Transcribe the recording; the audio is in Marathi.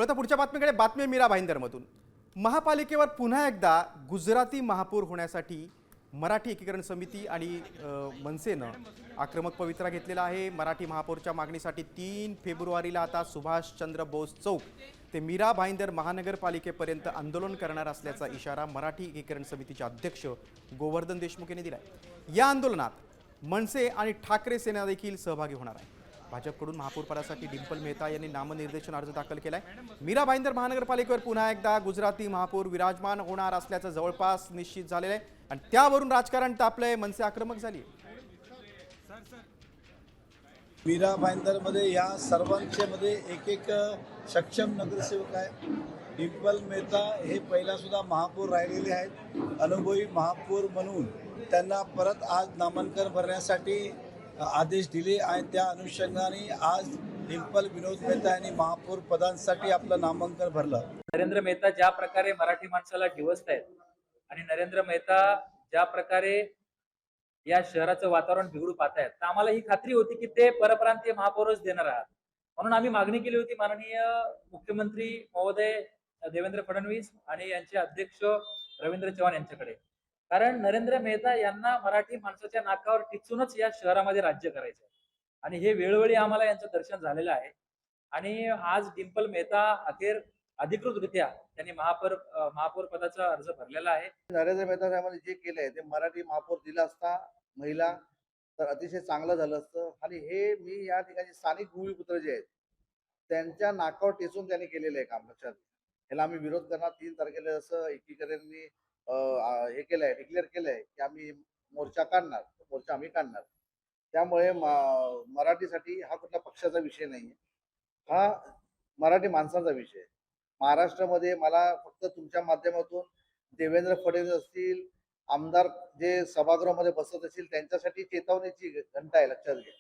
आता पुढच्या बातमीकडे बातमी मीरा भाईंदरमधून महापालिकेवर पुन्हा एकदा गुजराती महापौर होण्यासाठी मराठी एकीकरण समिती आणि मनसेनं आक्रमक पवित्रा घेतलेला आहे। मराठी महापौरच्या मागणीसाठी 3 फेब्रुवारीला आता सुभाषचंद्र बोस चौक ते मीरा भाईंदर महानगरपालिकेपर्यंत आंदोलन करणार असल्याचा इशारा मराठी एकीकरण समितीचे अध्यक्ष गोवर्धन देशमुख यांनी दिलाय। या आंदोलनात मनसे आणि ठाकरे सेना देखील सहभागी होणार आहे। भाजपकडून महापौरपदासाठी डिंपल मेहता यांनी नामनिर्देशन अर्ज दाखल केलाय। मीरा भाईंदर महानगरपालिकेवर पुन्हा एकदा गुजराती महापौर विराजमान होणार असल्याचं जवळपास निश्चित झालेलं आहे आणि त्यावरून राजकारण तापलंय, मनसे आक्रमक झाली। मीरा भाईंदर मध्ये या सर्वांच्या मध्ये एक सक्षम नगरसेवक आहे। डिंपल मेहता हे पहिला सुद्धा महापौर राहिलेले आहेत। अनुभवी महापौर म्हणून त्यांना परत आज नामांकन भरण्यासाठी आदेश दिले आणि त्या अनुषंगाने आज डिंपल विनोद मेहता यांनी महापौर पदांसाठी आपलं नामांकन भरलं। नरेंद्र मेहता ज्या प्रकारे मराठी माणसाला डिवचत आहेत आणि नरेंद्र मेहता ज्या प्रकारे या शहराचं वातावरण बिघडू पाहत आहेत, तर आम्हाला ही खात्री होती की ते परप्रांतीय महापौरच देणार आहात। म्हणून आम्ही मागणी केली होती माननीय मुख्यमंत्री महोदय देवेंद्र फडणवीस आणि यांचे अध्यक्ष रवींद्र चव्हाण यांच्याकडे, कारण नरेंद्र मेहता यांना मराठी माणसाच्या नाकावर टिचूनच या शहरामध्ये राज्य करायचं आहे आणि हे वेळोवेळी आम्हाला यांचं दर्शन झालेलं आहे। आणि आज डिंपल मेहता अखेर अधिकृतरित्या त्यांनी महापौर पदाचा अर्ज भरलेला आहे। नरेंद्र मेहता साहेबांनी जे केलंय ते मराठी महापौर दिला असता महिला तर अतिशय चांगलं झालं असतं आणि हे मी या ठिकाणी स्थानिक भूमिपुत्र जे आहेत त्यांच्या नाकावर टेचून त्यांनी केलेलं आहे काम। लक्षात ह्याला आम्ही विरोध करणार। 3 तारखेला जसं एकीकरणनी हे केलंय, डिक्लेअर केलंय की आम्ही मोर्चा काढणार, मोर्चा आम्ही काढणार। त्यामुळे मराठीसाठी हा कुठला पक्षाचा विषय नाहीये, हा मराठी माणसाचा विषय आहे। महाराष्ट्रामध्ये मला फक्त तुमच्या माध्यमातून देवेंद्र फडणवीस असतील, आमदार जे सभागृहामध्ये बसत असतील त्यांच्यासाठी चेतावणीची घंटा आहे, लक्षात घ्या।